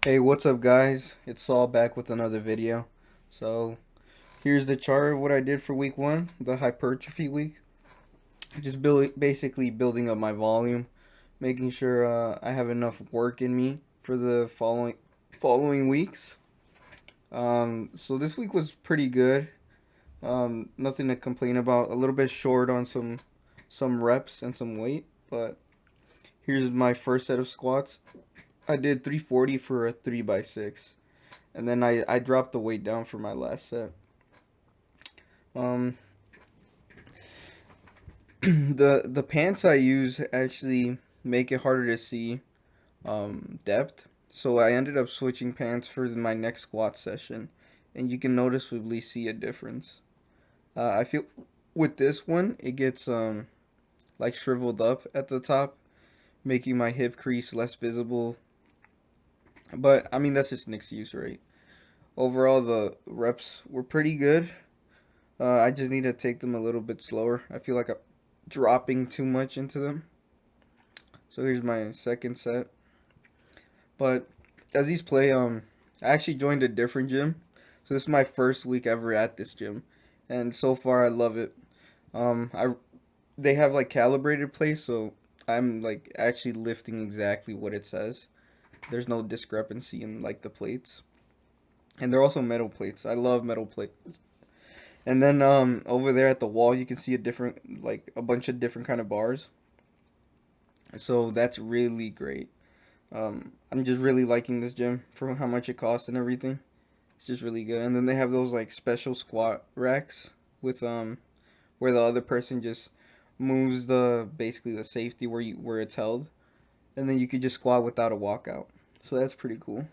Hey, what's up, guys? It's Saul back with another video. So, here's the chart of what I did for week one, the hypertrophy week. Just basically building up my volume, making sure I have enough work in me for the following weeks. So this week was pretty good. Nothing to complain about. A little bit short on some reps and some weight, but here's my first set of squats. I did 340 for a 3x6. And then I dropped the weight down for my last set. Um, the pants I use actually make it harder to see depth. So I ended up switching pants for my next squat session, and you can noticeably see a difference. I feel with this one it gets like shriveled up at the top, making my hip crease less visible. But I mean that's just an excuse, right? Overall, the reps were pretty good. I just need to take them a little bit slower. I feel like I'm dropping too much into them. So here's my second set. But as these play, I actually joined a different gym. So this is my first week ever at this gym, and so far I love it. I They have like calibrated plates, so I'm like actually lifting exactly what it says. There's no discrepancy in like the plates, and they're also metal plates. I love metal plates. And then over there at the wall you can see a bunch of different kind of bars. So that's really great. I'm just really liking this gym for how much it costs and everything. It's just really good. And then they have those like special squat racks with where the other person just moves the basically the safety where it's held, and then you could just squat without a walkout. So that's pretty cool.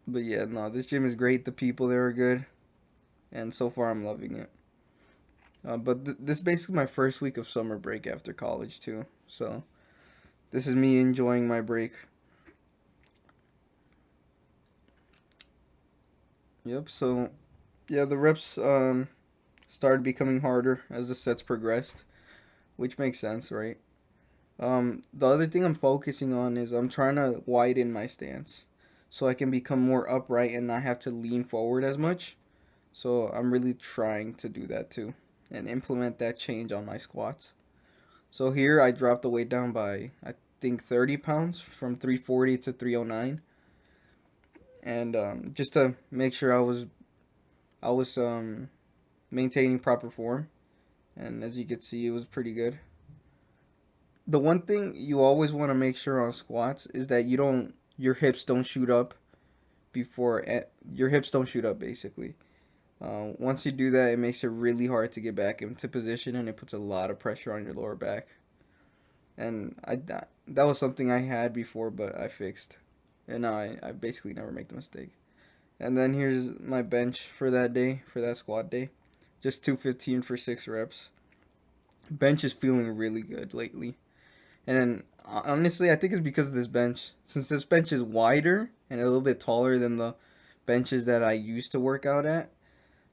But yeah, no, this gym is great. The people there are good, and so far I'm loving it. But this is basically my first week of summer break after college too. So this is me enjoying my break. Yep. So yeah, the reps started becoming harder as the sets progressed, which makes sense, right? The other thing I'm focusing on is I'm trying to widen my stance so I can become more upright and not have to lean forward as much. So I'm really trying to do that too and implement that change on my squats. So here I dropped the weight down by I think 30 pounds from 340 to 309, and just to make sure I was maintaining proper form, and as you can see, it was pretty good. The one thing you always want to make sure on squats is that your hips don't shoot up your hips don't shoot up basically. Once you do that, it makes it really hard to get back into position, and it puts a lot of pressure on your lower back. And that was something I had before, but I fixed, and now I basically never make the mistake. And then here's my bench for that day, for that squat day, just 215 for 6 reps. Bench is feeling really good lately, and then honestly, I think it's because of this bench. Since this bench is wider and a little bit taller than the benches that I used to work out at,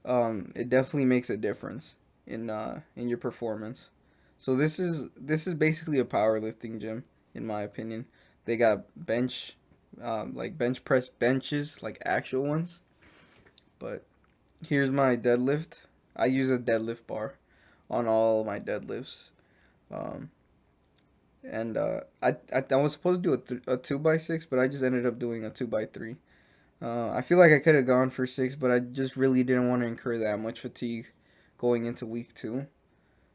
it definitely makes a difference in your performance. So this is basically a powerlifting gym, in my opinion. They got like bench press benches, like actual ones. But here's my deadlift. I use a deadlift bar on all my deadlifts. Um, and I was supposed to do a 2x6, but I just ended up doing a 2x3. I feel like I could have gone for 6, but I just really didn't want to incur that much fatigue going into week 2.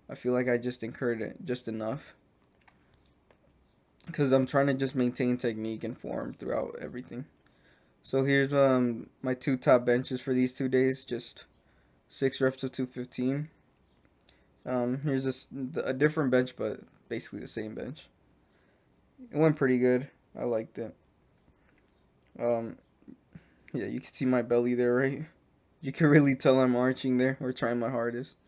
I feel like I just incurred it just enough because I'm trying to just maintain technique and form throughout everything. So here's my two top benches for these 2 days, just 6 reps of 215. Here's a different bench, but basically the same bench. It went pretty good. I liked it. Um, yeah, you can see my belly there, right? You can really tell I'm arching there or trying my hardest.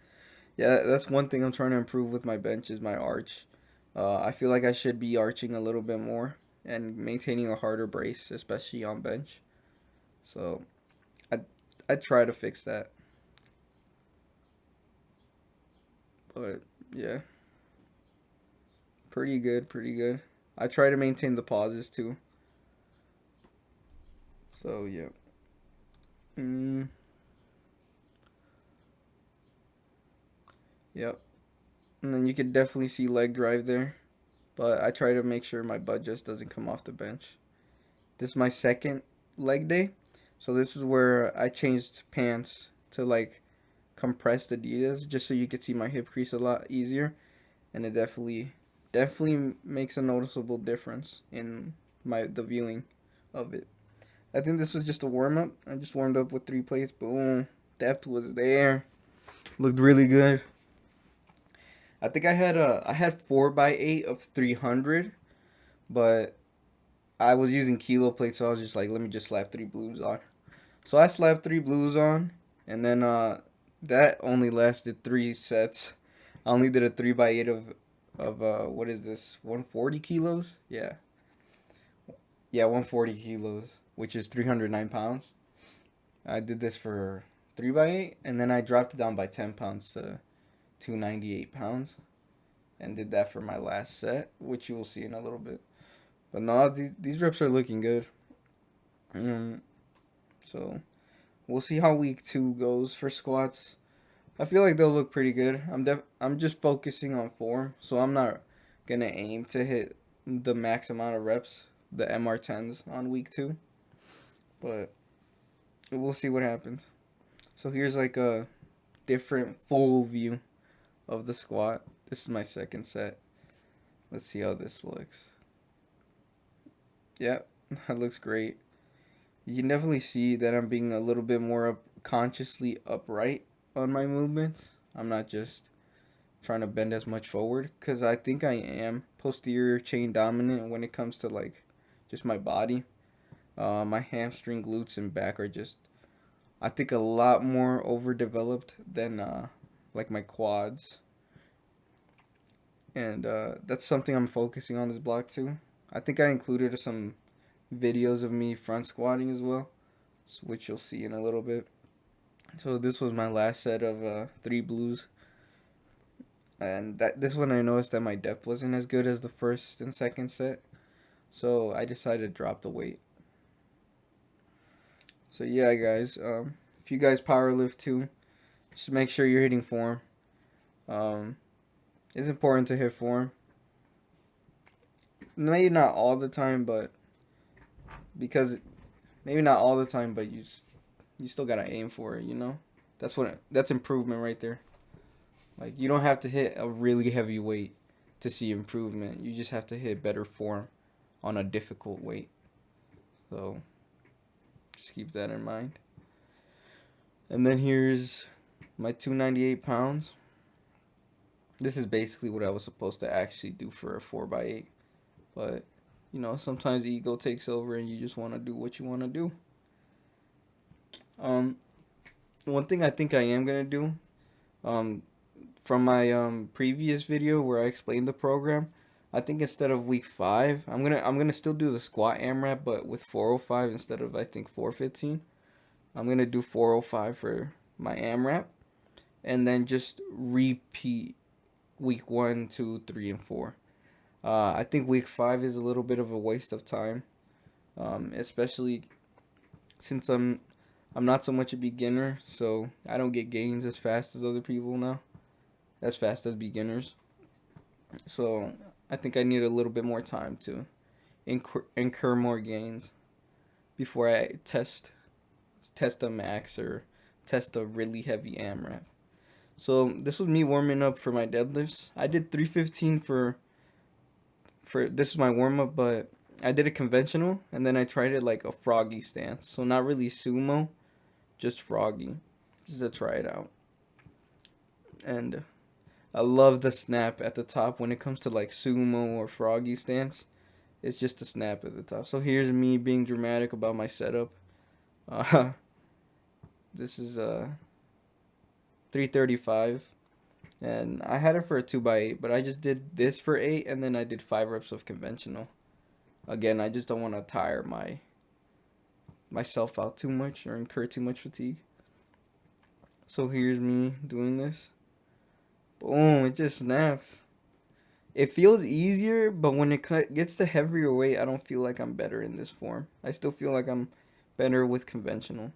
Yeah, that's one thing I'm trying to improve with my bench is my arch. I feel like I should be arching a little bit more and maintaining a harder brace, especially on bench. So I I try to fix that. But yeah, pretty good, pretty good. I try to maintain the pauses too. So yeah. Mm, yep. And then you could definitely see leg drive there. But I try to make sure my butt just doesn't come off the bench. This is my second leg day. So this is where I changed pants to like compressed Adidas just so you could see my hip crease a lot easier. And it definitely makes a noticeable difference in the viewing of it. I think this was just a warm up. I just warmed up with 3 plates. Boom. Depth was there. Looked really good. I think I had 4x8 of 300, but I was using kilo plates, so I was just like, let me just slap 3 blues on. So I slapped 3 blues on, and then that only lasted 3 sets. I only did a 3x8 of what is this, 140 kilos? Yeah, 140 kilos, which is 309 pounds. I did this for 3x8, and then I dropped it down by 10 pounds to 298 pounds, and did that for my last set, which you will see in a little bit. But no, these reps are looking good. Um, so we'll see how week 2 goes for squats. I feel like they'll look pretty good. I'm just focusing on form, so I'm not gonna aim to hit the max amount of reps, the MR10s on week 2, but we'll see what happens. So here's like a different full view of the squat. This is my second set. Let's see how this looks. Yep, that looks great. You can definitely see that I'm being a little bit more consciously upright on my movements. I'm not just trying to bend as much forward because I think I am posterior chain dominant when it comes to like just my body. My hamstring, glutes, and back are just, I think, a lot more overdeveloped than like my quads, and that's something I'm focusing on this block too. I think I included some videos of me front squatting as well, which you'll see in a little bit. So this was my last set of 3 blues, and this one I noticed that my depth wasn't as good as the first and second set, so I decided to drop the weight. So yeah, guys, if you guys power lift too, just make sure you're hitting form. Um, it's important to hit form. Maybe not all the time, but because maybe not all the time, but you still gotta aim for it. You know, that's improvement right there. Like you don't have to hit a really heavy weight to see improvement. You just have to hit better form on a difficult weight. So just keep that in mind. And then here's my 298 pounds. This is basically what I was supposed to actually do for a 4x8. But, you know, sometimes the ego takes over and you just want to do what you want to do. One thing I think I am going to do, from my previous video where I explained the program, I think instead of week 5, I'm gonna still do the squat AMRAP, but with 405 instead of I think 415. I'm gonna do 405 for my AMRAP, and then just repeat week 1, 2, 3, and 4. I think week 5 is a little bit of a waste of time, especially since I'm not so much a beginner, so I don't get gains as fast as other people now, as fast as beginners. So I think I need a little bit more time to incur more gains before I test a max or test a really heavy AMRAP. So this was me warming up for my deadlifts. I did 315 for this is my warm up, but I did a conventional and then I tried it like a Froggy stance. So not really sumo, just Froggy, just to try it out. And I love the snap at the top when it comes to like sumo or Froggy stance. It's just a snap at the top. So here's me being dramatic about my setup. Uh, this is 335, and I had it for a 2x8, but I just did this for 8, and then I did 5 reps of conventional. Again, I just don't want to tire myself out too much or incur too much fatigue. So here's me doing this. Boom, it just snaps. It feels easier, but when it gets to heavier weight, I don't feel like I'm better in this form. I still feel like I'm better with conventional.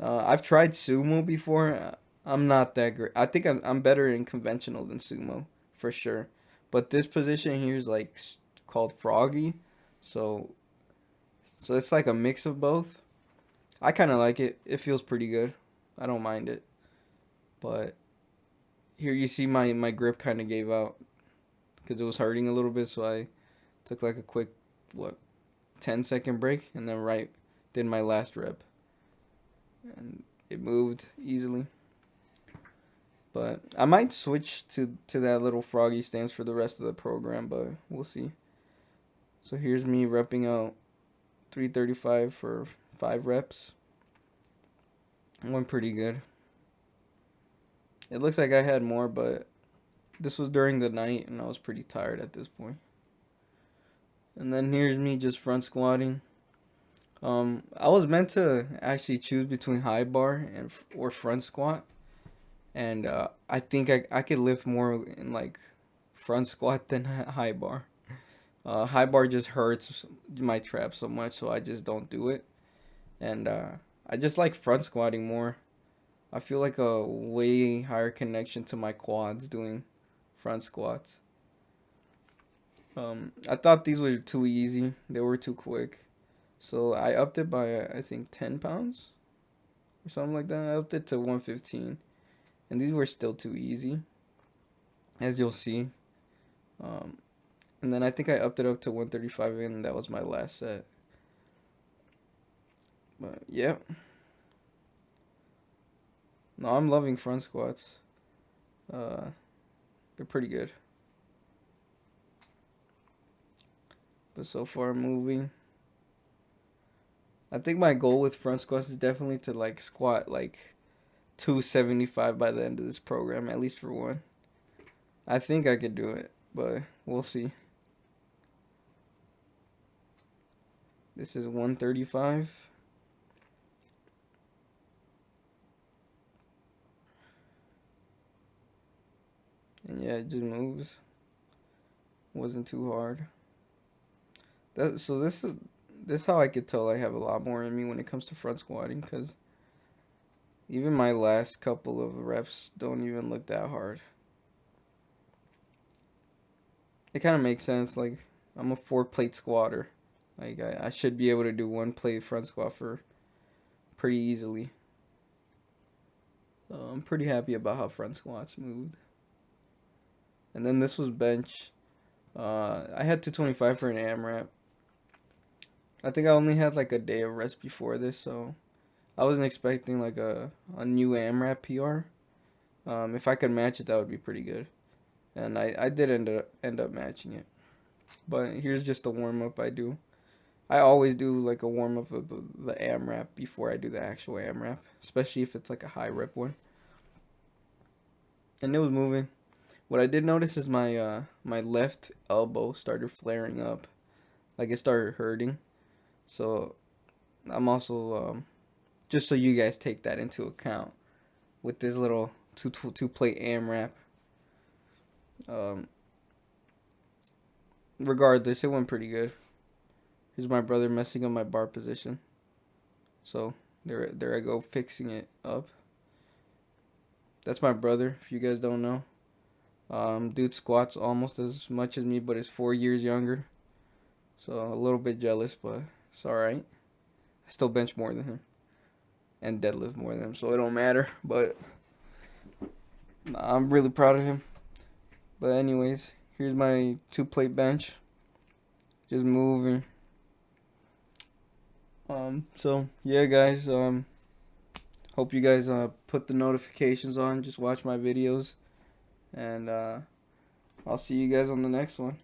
I've tried sumo before. I'm not that great. I think I'm better in conventional than sumo for sure. But this position here is like called Froggy, so it's like a mix of both. I kind of like it. It feels pretty good. I don't mind it. But here you see my grip kind of gave out because it was hurting a little bit, so I took like a quick what 10-second break and then did my last rep, and it moved easily. But I might switch to that little Froggy stance for the rest of the program, but we'll see. So here's me repping out 335 for 5 reps. Went pretty good. It looks like I had more, but this was during the night and I was pretty tired at this point. And then here's me just front squatting. I was meant to actually choose between high bar or front squat, and I think I could lift more in like front squat than high bar. High bar just hurts my traps so much, so I just don't do it. And I just like front squatting more. I feel like a way higher connection to my quads doing front squats. I thought these were too easy. They were too quick. So I upped it by, I think, 10 pounds or something like that. I upped it to 115. And these were still too easy, as you'll see. And then I think I upped it up to 135, and that was my last set. But, yeah. No, I'm loving front squats. They're pretty good. But so far, I'm moving. I think my goal with front squats is definitely to like squat like 275 by the end of this program, at least for one. I think I could do it, but we'll see. This is 135. And yeah, it just moves. Wasn't too hard. So this is how I could tell I have a lot more in me when it comes to front squatting, because even my last couple of reps don't even look that hard. It kind of makes sense. Like, I'm a 4-plate squatter. Like, I should be able to do 1 plate front squat for pretty easily. I'm pretty happy about how front squats moved. And then this was bench. I had 225 for an AMRAP. I think I only had like a day of rest before this, so I wasn't expecting like a new AMRAP PR. If I could match it, that would be pretty good. And I did end up matching it. But here's just a warm up I do. I always do like a warm up of the AMRAP before I do the actual AMRAP, especially if it's like a high rep one. And it was moving. What I did notice is my my left elbow started flaring up, like it started hurting. So I'm also just so you guys take that into account with this little two plate AMRAP. Regardless, it went pretty good. Here's my brother messing up my bar position. So there I go fixing it up. That's my brother, if you guys don't know. Dude squats almost as much as me, but is 4 years younger. So a little bit jealous, but it's alright. I still bench more than him. And deadlift more than him, so it don't matter. But I'm really proud of him. But anyways, here's my 2-plate bench. Just moving. So yeah guys, hope you guys put the notifications on, just watch my videos, and I'll see you guys on the next one.